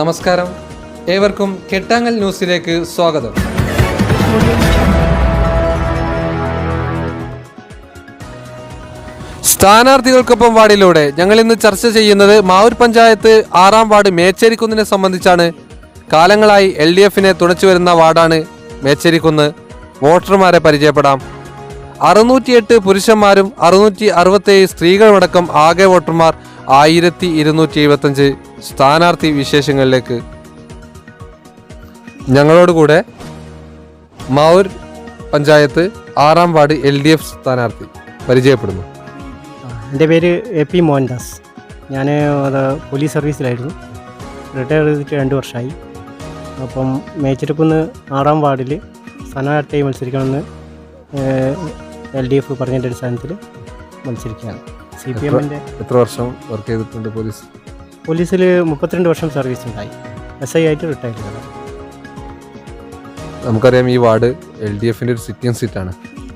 നമസ്കാരം, ഏവർക്കും കെട്ടാങ്ങൽ ന്യൂസിലേക്ക് സ്വാഗതം. സ്ഥാനാർത്ഥികൾക്കൊപ്പം വാർഡിലൂടെ ഞങ്ങൾ ഇന്ന് ചർച്ച ചെയ്യുന്നത് മാവൂർ പഞ്ചായത്ത് 6-ാം വാർഡ് മേച്ചേരിക്കുന്നിനെ സംബന്ധിച്ചാണ്. കാലങ്ങളായി LDFനെ തുണച്ചു വരുന്ന വാർഡാണ് മേച്ചേരിക്കുന്ന്. വോട്ടർമാരെ പരിചയപ്പെടാം. 608 പുരുഷന്മാരും 667 സ്ത്രീകളുമടക്കം ആകെ വോട്ടർമാർ 1275. സ്ഥാനാർത്ഥി വിശേഷങ്ങളിലേക്ക്. ഞങ്ങളോടുകൂടെ മാവൂർ പഞ്ചായത്ത് 6-ാം വാർഡ് LDF സ്ഥാനാർത്ഥി പരിചയപ്പെടുന്നു. എൻ്റെ പേര് AP മോഹൻദാസ്. ഞാൻ പോലീസ് സർവീസിലായിരുന്നു. റിട്ടയർ ചെയ്തിട്ട് 2 വർഷമായി. അപ്പം മേച്ചിരിക്കുന്ന് 6-ാം വാർഡിൽ സ്ഥാനാർത്ഥിയായി മത്സരിക്കണമെന്ന് LDF പറഞ്ഞതിൻ്റെ അടിസ്ഥാനത്തിൽ മത്സരിക്കുകയാണ്. CPM-ൻ്റെ എത്ര വർഷം വർക്ക് ചെയ്തിട്ടുണ്ട്? പോലീസിൽ 32 വർഷം സർവീസ് ഉണ്ടായി. SI ആയിട്ട് റിട്ടയർ ചെയ്തതാണ്. നമുക്കറിയാം, ഈ വാർഡ് LDFൻ്റെ ഒരു സിറ്റിംഗ് സീറ്റാണ്.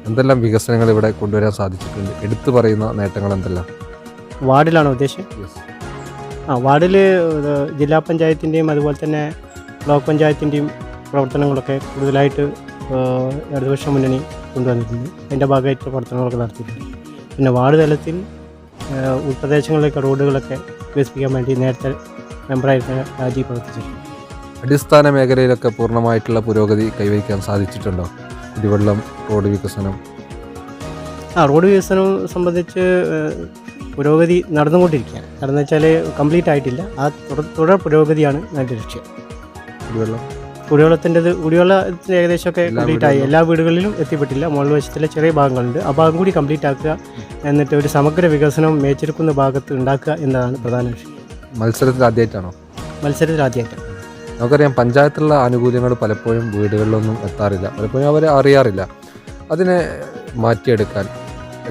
എന്തെല്ലാം വികസനങ്ങൾ ഇവിടെ കൊണ്ടുവരാൻ സാധിച്ചിട്ടുണ്ട്? എടുത്തു പറയുന്ന നേട്ടങ്ങൾ എന്തെല്ലാം? വാർഡിലാണോ ഉദ്ദേശം? വാർഡിൽ ജില്ലാ പഞ്ചായത്തിൻ്റെയും അതുപോലെ തന്നെ ബ്ലോക്ക് പഞ്ചായത്തിൻ്റെയും പ്രവർത്തനങ്ങളൊക്കെ കൂടുതലായിട്ട് ഇടതുപക്ഷ മുന്നണി കൊണ്ടുവന്നിട്ടുണ്ട്. അതിൻ്റെ ഭാഗമായിട്ട് പ്രവർത്തനങ്ങളൊക്കെ നടത്തിയിട്ടുണ്ട്. പിന്നെ വാർഡ് തലത്തിൽ ഉൾപ്രദേശങ്ങളിലേക്ക് റോഡുകളൊക്കെ വികസിപ്പിക്കാൻ വേണ്ടി നേരത്തെ മെമ്പറായിരുന്ന രാജീവ് പ്രവർത്തിച്ചിട്ടുണ്ട്. അടിസ്ഥാന മേഖലയിലൊക്കെ പൂർണ്ണമായിട്ടുള്ള പുരോഗതി കൈവരിക്കാൻ സാധിച്ചിട്ടുണ്ടോ? കുടിവെള്ളം, റോഡ് വികസനം? റോഡ് വികസനം സംബന്ധിച്ച് പുരോഗതി നടന്നുകൊണ്ടിരിക്കുകയാണ്. കാരണം വെച്ചാൽ കംപ്ലീറ്റ് ആയിട്ടില്ല. ആ തുടർ പുരോഗതിയാണ് എൻ്റെ ലക്ഷ്യം. കുടിവെള്ളത്തിൻ്റെ ഏകദേശമൊക്കെ കംപ്ലീറ്റ് ആയി. എല്ലാ വീടുകളിലും എത്തിപ്പെട്ടില്ല. മുകൾ വശത്തിലെ ചെറിയ ഭാഗങ്ങളുണ്ട്. ആ ഭാഗം കൂടി കംപ്ലീറ്റ് ആക്കുക, എന്നിട്ട് ഒരു സമഗ്ര വികസനം മേച്ചിരിക്കുന്ന ഭാഗത്ത് ഉണ്ടാക്കുക എന്നതാണ് പ്രധാന ലക്ഷ്യം. മത്സരത്തിൽ ആദ്യമായിട്ടാണോ? മത്സരത്തിൽ ആദ്യമായിട്ടാണ്. നമുക്കറിയാം, പഞ്ചായത്തിലുള്ള ആനുകൂല്യങ്ങൾ പലപ്പോഴും വീടുകളിലൊന്നും എത്താറില്ല, പലപ്പോഴും അവരെ അറിയാറില്ല. അതിനെ മാറ്റിയെടുക്കാൻ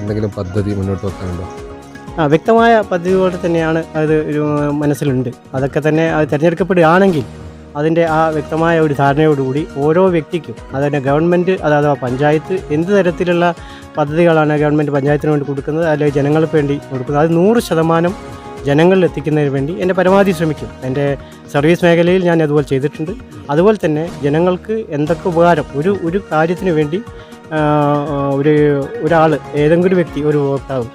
എന്തെങ്കിലും പദ്ധതി മുന്നോട്ട് വെക്കാനുണ്ടോ? വ്യക്തമായ പദ്ധതികളോടെ തന്നെയാണ് അത് ഒരു മനസ്സിലുണ്ട്. അതൊക്കെ തന്നെ അത് തിരഞ്ഞെടുക്കപ്പെടുകയാണെങ്കിൽ അതിൻ്റെ ആ വ്യക്തമായ ഒരു ധാരണയോടുകൂടി ഓരോ വ്യക്തിക്കും, അതായത് ഗവൺമെൻറ് അഥവാ പഞ്ചായത്ത് എന്ത് തരത്തിലുള്ള പദ്ധതികളാണ് ഗവൺമെൻറ് പഞ്ചായത്തിന് വേണ്ടി കൊടുക്കുന്നത്, അല്ലെങ്കിൽ ജനങ്ങൾക്ക് വേണ്ടി കൊടുക്കുന്നത്, അത് 100% ജനങ്ങളിൽ എത്തിക്കുന്നതിന് വേണ്ടി എൻ്റെ പരമാവധി ശ്രമിക്കും. എൻ്റെ സർവീസ് മേഖലയിൽ ഞാൻ അതുപോലെ ചെയ്തിട്ടുണ്ട്. അതുപോലെ തന്നെ ജനങ്ങൾക്ക് എന്തൊക്കെ ഉപകാരം ഒരു കാര്യത്തിന് വേണ്ടി ഒരാൾ, ഏതെങ്കിലും വ്യക്തി, ഒരു ഉപഭോക്താവ്,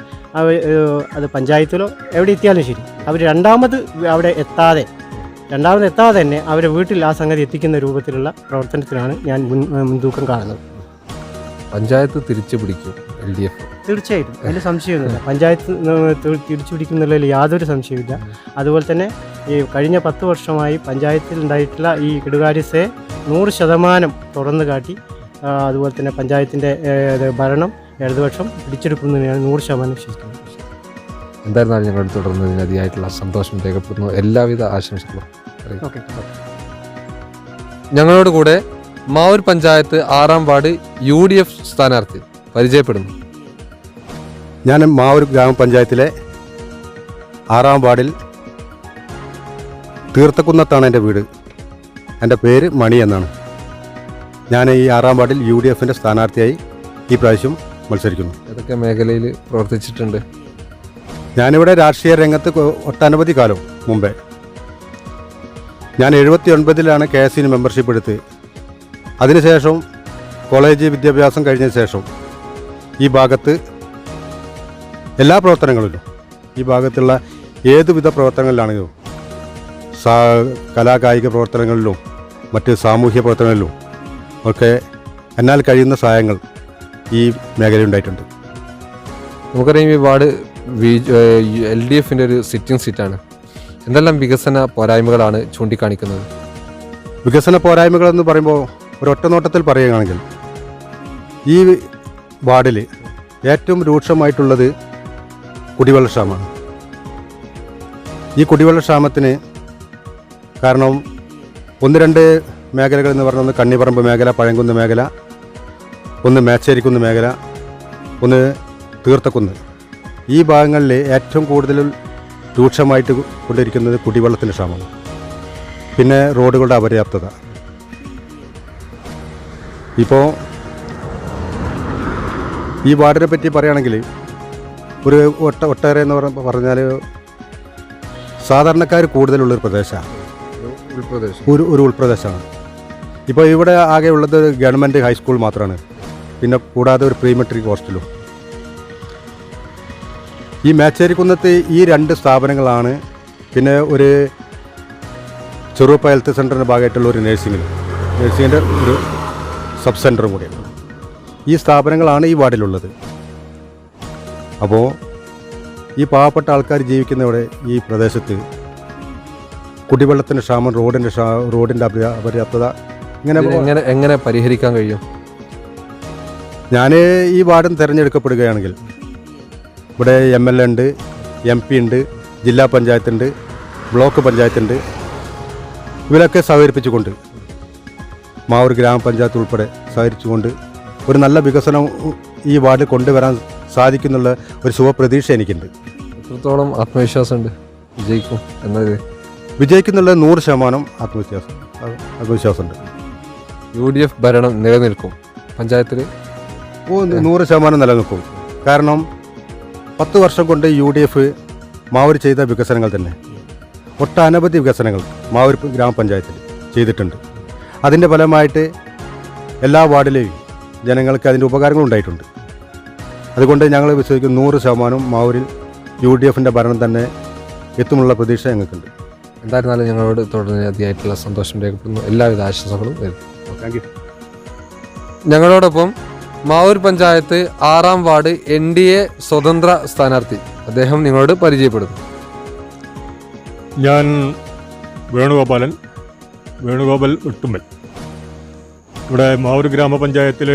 അത് പഞ്ചായത്തിലോ എവിടെ എത്തിയാലും ശരി, അവർ രണ്ടാമത് എത്താതെ തന്നെ അവരെ വീട്ടിൽ ആ സംഗതി എത്തിക്കുന്ന രൂപത്തിലുള്ള പ്രവർത്തനത്തിനാണ് ഞാൻ മുൻതൂക്കം കാണുന്നത്. പഞ്ചായത്ത് തിരിച്ചു പിടിക്കും LDF? തീർച്ചയായിട്ടും, അതിൽ സംശയമൊന്നുമില്ല. പഞ്ചായത്ത് തിരിച്ചു പിടിക്കുന്നുള്ളതിൽ യാതൊരു സംശയമില്ല. അതുപോലെ തന്നെ ഈ കഴിഞ്ഞ 10 വർഷമായി പഞ്ചായത്തിൽ ഉണ്ടായിട്ടുള്ള ഈ കെടുകാര്യസ്ഥയെ 100% തുറന്നു കാട്ടി. അതുപോലെ തന്നെ പഞ്ചായത്തിൻ്റെ ഭരണം ഇടതുപക്ഷം പിടിച്ചെടുക്കുന്നതിനാണ് 100% വിശ്വസിക്കുന്നത്. എന്തായിരുന്നാലും ഞങ്ങൾ തുടർന്നതിന് അതിയായിട്ടുള്ള സന്തോഷം രേഖപ്പെടുത്തുന്നു. എല്ലാവിധ ആശംസകളും. ഞങ്ങളോട് കൂടെ മാവൂർ പഞ്ചായത്ത് 6-ാം വാർഡ് UDF സ്ഥാനാർത്ഥി പരിചയപ്പെടുന്നു. ഞാൻ മാവൂർ ഗ്രാമപഞ്ചായത്തിലെ 6-ാം വാർഡിൽ തീർത്തക്കുന്നത്താണ് എൻ്റെ വീട്. എൻ്റെ പേര് മണി എന്നാണ്. ഞാൻ ഈ 6-ാം വാർഡിൽ UDFൻ്റെ സ്ഥാനാർത്ഥിയായി ഈ പ്രാവശ്യം മത്സരിക്കുന്നു. ഏതൊക്കെ മേഖലയിൽ പ്രവർത്തിച്ചിട്ടുണ്ട്? ഞാനിവിടെ രാഷ്ട്രീയ രംഗത്ത് ഒട്ടനവധി കാലം മുമ്പേ, ഞാൻ 79-ലാണ് KSന് മെമ്പർഷിപ്പ് എടുത്ത്. അതിനുശേഷം കോളേജ് വിദ്യാഭ്യാസം കഴിഞ്ഞ ശേഷം ഈ ഭാഗത്ത് എല്ലാ പ്രവർത്തനങ്ങളിലും, ഈ ഭാഗത്തുള്ള ഏതുവിധ പ്രവർത്തനങ്ങളിലാണെങ്കിലും, കലാകായിക പ്രവർത്തനങ്ങളിലും മറ്റ് സാമൂഹ്യ പ്രവർത്തനങ്ങളിലും ഒക്കെ എന്നാൽ കഴിയുന്ന സഹായങ്ങൾ ഈ മേഖലയുണ്ടായിട്ടുണ്ട്. നമുക്കറിയാം, ഈ വാർഡ് LDFൻ്റെ ഒരു സിറ്റിംഗ് സീറ്റാണ്. എന്തെല്ലാം വികസന പോരായ്മകളാണ് ചൂണ്ടിക്കാണിക്കുന്നത്? വികസന പോരായ്മകളെന്ന് പറയുമ്പോൾ ഒരൊറ്റ നോട്ടത്തിൽ പറയുകയാണെങ്കിൽ ഈ വാർഡിൽ ഏറ്റവും രൂക്ഷമായിട്ടുള്ളത് കുടിവെള്ളക്ഷാമമാണ്. ഈ കുടിവെള്ളക്ഷാമത്തിന് കാരണം 1-2 മേഖലകൾ എന്ന് പറഞ്ഞാൽ, ഒന്ന് കണ്ണിപ്പറമ്പ് മേഖല, പഴങ്കുന്ന് മേഖല, ഒന്ന് മേച്ചേരിക്കുന്ന് മേഖല, ഒന്ന് തീർത്തക്കുന്ന്. ഈ ഭാഗങ്ങളിൽ ഏറ്റവും കൂടുതൽ രൂക്ഷമായിട്ട് കൊണ്ടിരിക്കുന്നത് കുടിവെള്ളത്തിൻ്റെ ക്ഷാമമാണ്. പിന്നെ റോഡുകളുടെ അപര്യാപ്തത. ഇപ്പോൾ ഈ വാർഡിനെ പറ്റി പറയുകയാണെങ്കിൽ ഒരു ഒട്ടേറെ എന്ന് പറഞ്ഞാൽ സാധാരണക്കാർ കൂടുതലുള്ളൊരു പ്രദേശമാണ്. ഉൾപ്രദേശം. ഒരു ഉൾപ്രദേശമാണ്. ഇപ്പോൾ ഇവിടെ ആകെ ഉള്ളത് ഗവൺമെൻറ് ഹൈസ്കൂൾ മാത്രമാണ്, പിന്നെ കൂടാതെ ഒരു പ്രീ മെട്രിക് ഹോസ്റ്റലും. ഈ മേച്ചേരിക്കുന്നത്ത് ഈ 2 സ്ഥാപനങ്ങളാണ്. പിന്നെ ഒരു ചെറുപ്പ ഹെൽത്ത് സെൻ്ററിൻ്റെ ഭാഗമായിട്ടുള്ള ഒരു നഴ്സിങ്ങിൻ്റെ ഒരു സബ് സെൻ്ററും കൂടിയാണ്. ഈ സ്ഥാപനങ്ങളാണ് ഈ വാർഡിലുള്ളത്. അപ്പോൾ ഈ പാവപ്പെട്ട ആൾക്കാർ ജീവിക്കുന്ന ഇവിടെ ഈ പ്രദേശത്ത് കുടിവെള്ളത്തിൻ്റെ ക്ഷാമം, റോഡിൻ്റെ അപര്യാപ്തത എങ്ങനെ പരിഹരിക്കാൻ കഴിയും? ഞാൻ ഈ വാർഡിൽ തിരഞ്ഞെടുക്കപ്പെടുകയാണെങ്കിൽ ഇവിടെ MLA ഉണ്ട്, MP ഉണ്ട്, ജില്ലാ പഞ്ചായത്തുണ്ട്, ബ്ലോക്ക് പഞ്ചായത്തുണ്ട്. ഇവരൊക്കെ സഹകരിപ്പിച്ചുകൊണ്ട് മാവൂർ ഗ്രാമപഞ്ചായത്ത് ഉൾപ്പെടെ സഹകരിച്ചുകൊണ്ട് ഒരു നല്ല വികസനം ഈ വാർഡിൽ കൊണ്ടുവരാൻ സാധിക്കുന്നുള്ള ഒരു ശുഭപ്രതീക്ഷ എനിക്കുണ്ട്. എത്രത്തോളം ആത്മവിശ്വാസമുണ്ട് വിജയിക്കും എന്നത്? വിജയിക്കുന്നുള്ള 100% ആത്മവിശ്വാസമുണ്ട്. UDF ഭരണം നിലനിൽക്കും പഞ്ചായത്തിൽ? 100% നിലനിൽക്കും. കാരണം 10 വർഷം കൊണ്ട് UDF മാവൂർ ചെയ്ത വികസനങ്ങൾ തന്നെ ഒട്ടനവധി വികസനങ്ങൾ മാവൂർ ഗ്രാമപഞ്ചായത്തിൽ ചെയ്തിട്ടുണ്ട്. അതിൻ്റെ ഫലമായിട്ട് എല്ലാ വാർഡിലെയും ജനങ്ങൾക്ക് അതിൻ്റെ ഉപകാരങ്ങൾ ഉണ്ടായിട്ടുണ്ട്. അതുകൊണ്ട് ഞങ്ങൾ വിശ്വസിക്കുന്നു 100% മാവൂരിൽ UDFൻ്റെ ഭരണം തന്നെ എത്തുമുള്ള പ്രതീക്ഷ ഞങ്ങൾക്കുണ്ട്. എന്തായിരുന്നാലും ഞങ്ങളോട് തുടർന്ന് അതിയായിട്ടുള്ള സന്തോഷം രേഖപ്പെടുന്നു. എല്ലാവിധ ആശംസകളും നേരുന്നു. Thank you. ഞങ്ങളോടൊപ്പം മാവൂർ പഞ്ചായത്ത് 6-ാം വാർഡ് NDA സ്വതന്ത്ര സ്ഥാനാർത്ഥി, അദ്ദേഹം നിങ്ങളോട് പരിചയപ്പെടുന്നു. ഞാൻ വേണുഗോപാൽ വെട്ടുമ്പൽ. ഇവിടെ മാവൂർ ഗ്രാമപഞ്ചായത്തിൽ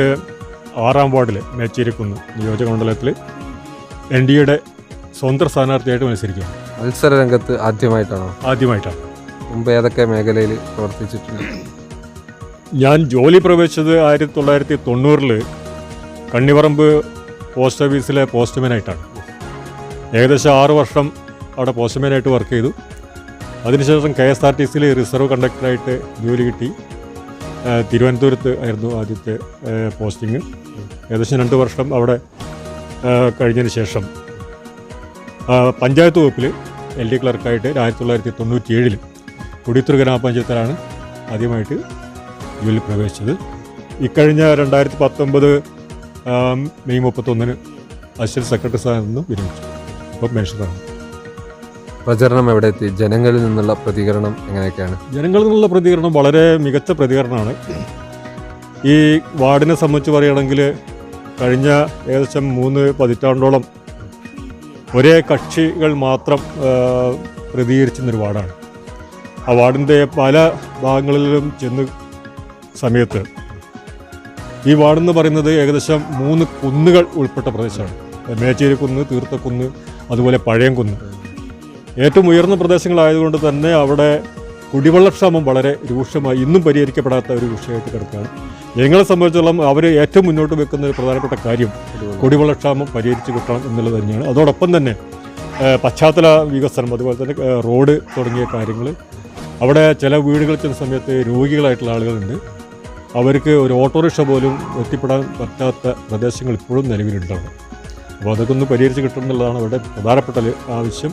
6-ാം വാർഡിൽ മേച്ചേരിക്കുന്ന് നിയോജക മണ്ഡലത്തിൽ NDAയുടെ സ്വതന്ത്ര സ്ഥാനാർത്ഥിയായിട്ട് മത്സരിക്കുക. മത്സര രംഗത്ത് ആദ്യമായിട്ടാണോ? ആദ്യമായിട്ടാണ്. മുമ്പ് ഏതൊക്കെ മേഖലയിൽ പ്രവർത്തിച്ചിട്ടുണ്ട്? ഞാൻ ജോലി പ്രവേശിച്ചത് 1990 കണ്ണിപറമ്പ് പോസ്റ്റ് ഓഫീസിലെ പോസ്റ്റ്മാനായിട്ടാണ്. ഏകദേശം 6 വർഷം അവിടെ പോസ്റ്റ്മാനായിട്ട് വർക്ക് ചെയ്തു. അതിനുശേഷം KSRTCയിൽ റിസർവ് കണ്ടക്ടറായിട്ട് ജോലി കിട്ടി. തിരുവനന്തപുരത്ത് ആയിരുന്നു ആദ്യത്തെ പോസ്റ്റിങ്. ഏകദേശം 2 വർഷം അവിടെ കഴിഞ്ഞതിന് ശേഷം പഞ്ചായത്ത് വകുപ്പിൽ LD ക്ലർക്കായിട്ട് 1997 കൊടിയത്തൂർ ഗ്രാമപഞ്ചായത്തിലാണ് ആദ്യമായിട്ട് ജോലിയിൽ പ്രവേശിച്ചത്. ഇക്കഴിഞ്ഞ 2019 മെയ് 31 അസിസ്റ്റന്റ് സെക്രട്ടറി സ്ഥാനത്ത് നിന്ന് വിരമിച്ചു. ഇപ്പോൾ മേഷറാണ്. പ്രചരണം എവിടെ എത്തി? ജനങ്ങളിൽ നിന്നുള്ള പ്രതികരണം എങ്ങനെയൊക്കെയാണ്? ജനങ്ങളിൽ നിന്നുള്ള പ്രതികരണം വളരെ മികച്ച പ്രതികരണമാണ്. ഈ വാർഡിനെ സംബന്ധിച്ച് പറയുകയാണെങ്കിൽ കഴിഞ്ഞ ഏകദേശം 3 പതിറ്റാണ്ടോളം ഒരേ കക്ഷികൾ മാത്രം പ്രതികരിച്ചിരുന്നൊരു വാർഡാണ്. ആ വാർഡിൻ്റെ പല ഭാഗങ്ങളിലും ചെന്ന് സമയത്ത് ഈ വാർഡെന്ന് പറയുന്നത് ഏകദേശം 3 കുന്നുകൾ ഉൾപ്പെട്ട പ്രദേശമാണ്. മേച്ചേരിക്കുന്ന്, തീർത്ഥക്കുന്ന്, അതുപോലെ പഴയംകുന്ന്. ഏറ്റവും ഉയർന്ന പ്രദേശങ്ങളായതുകൊണ്ട് തന്നെ അവിടെ കുടിവെള്ളക്ഷാമം വളരെ രൂക്ഷമായി ഇന്നും പരിഹരിക്കപ്പെടാത്ത ഒരു വിഷയമായിട്ട് കിടക്കുകയാണ്. ജനങ്ങളെ സംബന്ധിച്ചിടത്തോളം അവർ ഏറ്റവും മുന്നോട്ട് വെക്കുന്ന ഒരു പ്രധാനപ്പെട്ട കാര്യം കുടിവെള്ളക്ഷാമം പരിഹരിച്ച് കിട്ടണം എന്നുള്ളത് തന്നെയാണ്. അതോടൊപ്പം തന്നെ പശ്ചാത്തല വികസനം, അതുപോലെ തന്നെ റോഡ് തുടങ്ങിയ കാര്യങ്ങൾ. അവിടെ ചില വീടുകളിൽ ചെന്ന സമയത്ത് രോഗികളായിട്ടുള്ള ആളുകളുണ്ട്. അവർക്ക് ഒരു ഓട്ടോറിക്ഷ പോലും എത്തിപ്പെടാൻ പറ്റാത്ത പ്രദേശങ്ങൾ ഇപ്പോഴും നിലവിലുണ്ടാവും. അപ്പോൾ അതൊക്കെ ഒന്ന് പരിഹരിച്ച് കിട്ടണം എന്നുള്ളതാണ് അവിടെ പ്രധാനപ്പെട്ട ആവശ്യം.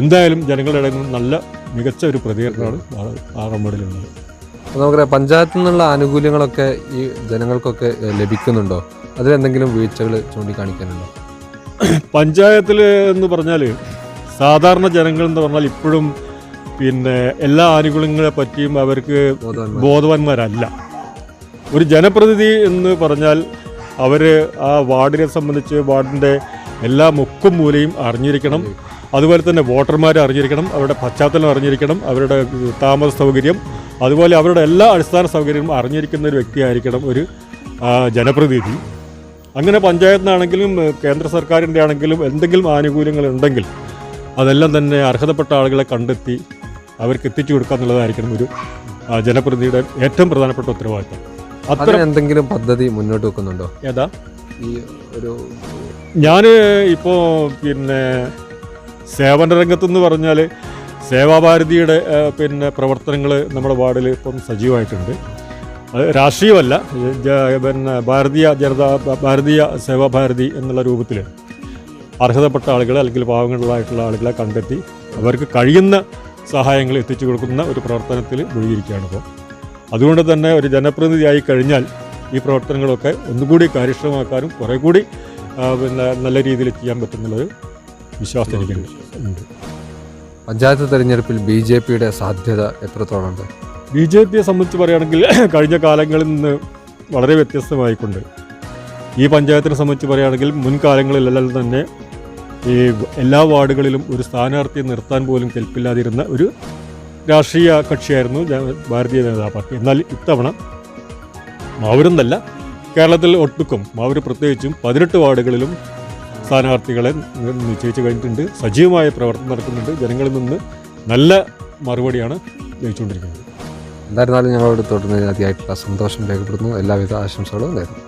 എന്തായാലും ജനങ്ങളുടെ ഇടയിൽ നിന്ന് നല്ല മികച്ച ഒരു പ്രതികരണമാണ് 6-ാം വാർഡിലുള്ളത്. നമുക്കറിയാം, പഞ്ചായത്തിൽ നിന്നുള്ള ആനുകൂല്യങ്ങളൊക്കെ ഈ ജനങ്ങൾക്കൊക്കെ ലഭിക്കുന്നുണ്ടോ? അതിലെന്തെങ്കിലും വീഴ്ചകൾ ചൂണ്ടിക്കാണിക്കാനുണ്ടോ? പഞ്ചായത്തിൽ എന്ന് പറഞ്ഞാൽ സാധാരണ ജനങ്ങൾ എന്ന് പറഞ്ഞാൽ ഇപ്പോഴും എല്ലാ ആനുകൂല്യങ്ങളെ പറ്റിയും അവർക്ക് ബോധവാന്മാരല്ല. ഒരു ജനപ്രതിനിധി എന്ന് പറഞ്ഞാൽ അവർ ആ വാർഡിനെ സംബന്ധിച്ച് വാർഡിൻ്റെ എല്ലാ മുക്കും മൂലയും അറിഞ്ഞിരിക്കണം. അതുപോലെ തന്നെ വോട്ടർമാരെ അറിഞ്ഞിരിക്കണം, അവരുടെ പശ്ചാത്തലം അറിഞ്ഞിരിക്കണം, അവരുടെ താമസ സൗകര്യം, അതുപോലെ അവരുടെ എല്ലാ അടിസ്ഥാന സൗകര്യവും അറിഞ്ഞിരിക്കുന്ന ഒരു വ്യക്തിയായിരിക്കണം ഒരു ജനപ്രതിനിധി. അങ്ങനെ പഞ്ചായത്തിനാണെങ്കിലും കേന്ദ്ര സർക്കാരിൻ്റെ ആണെങ്കിലും എന്തെങ്കിലും ആനുകൂല്യങ്ങൾ ഉണ്ടെങ്കിൽ അതെല്ലാം തന്നെ അർഹതപ്പെട്ട ആളുകളെ കണ്ടെത്തി അവർക്ക് എത്തിച്ചു കൊടുക്കുക എന്നുള്ളതായിരിക്കണം ഒരു ജനപ്രതിനിധിയുടെ ഏറ്റവും പ്രധാനപ്പെട്ട ഉത്തരവാദിത്തം. അത്തരം എന്തെങ്കിലും പദ്ധതി മുന്നോട്ട് വെക്കുന്നുണ്ടോ? ഏതാ? ഈ ഒരു ഞാൻ ഇപ്പോൾ സേവന രംഗത്തെന്ന് പറഞ്ഞാൽ സേവാഭാരതിയുടെ പ്രവർത്തനങ്ങൾ നമ്മുടെ വാർഡിൽ ഇപ്പം സജീവമായിട്ടുണ്ട്. അത് രാഷ്ട്രീയമല്ല, ഭാരതീയ സേവാഭാരതി എന്നുള്ള രൂപത്തിൽ അർഹതപ്പെട്ട ആളുകളെ അല്ലെങ്കിൽ പാവങ്ങളായിട്ടുള്ള ആളുകളെ കണ്ടെത്തി അവർക്ക് കഴിയുന്ന സഹായങ്ങൾ എത്തിച്ചു കൊടുക്കുന്ന ഒരു പ്രവർത്തനത്തിൽ മുഴുകിയിരിക്കുകയാണ് ഇപ്പോൾ. അതുകൊണ്ട് തന്നെ ഒരു ജനപ്രതിനിധിയായി കഴിഞ്ഞാൽ ഈ പ്രവർത്തനങ്ങളൊക്കെ ഒന്നുകൂടി കാര്യക്ഷമമാക്കാനും കുറേ കൂടി നല്ല രീതിയിൽ ചെയ്യാൻ പറ്റുന്നുള്ളൊരു വിശ്വാസം എനിക്കുണ്ട്. പഞ്ചായത്ത് തെരഞ്ഞെടുപ്പിൽ BJPയുടെ സാധ്യത എത്രത്തോളമുണ്ട്? BJPയെ സംബന്ധിച്ച് പറയുകയാണെങ്കിൽ കഴിഞ്ഞ കാലങ്ങളിൽ നിന്ന് വളരെ വ്യത്യസ്തമായിക്കൊണ്ട് ഈ പഞ്ചായത്തിനെ സംബന്ധിച്ച് പറയുകയാണെങ്കിൽ മുൻകാലങ്ങളിലെല്ലാം തന്നെ ഈ എല്ലാ വാർഡുകളിലും ഒരു സ്ഥാനാർത്ഥിയെ നിർത്താൻ പോലും കെൽപ്പില്ലാതിരുന്ന ഒരു രാഷ്ട്രീയ കക്ഷിയായിരുന്നു ഭാരതീയ ജനതാ പാർട്ടി. എന്നാൽ ഇത്തവണ മാവൂരെന്നല്ല, കേരളത്തിൽ ഒട്ടുക്കും മാവൂർ പ്രത്യേകിച്ചും 18 വാർഡുകളിലും സ്ഥാനാർത്ഥികളെ നിശ്ചയിച്ച് കഴിഞ്ഞിട്ടുണ്ട്. സജീവമായ പ്രവർത്തനം നടക്കുന്നുണ്ട്. ജനങ്ങളിൽ നിന്ന് നല്ല മറുപടിയാണ് ലഭിച്ചുകൊണ്ടിരിക്കുന്നത്. എന്തായിരുന്നാലും ഞങ്ങളോട് തുടർന്ന് അതിയായിട്ടുള്ള സന്തോഷം രേഖപ്പെടുത്തുന്നു. എല്ലാവിധ ആശംസകളും നേരുന്നു.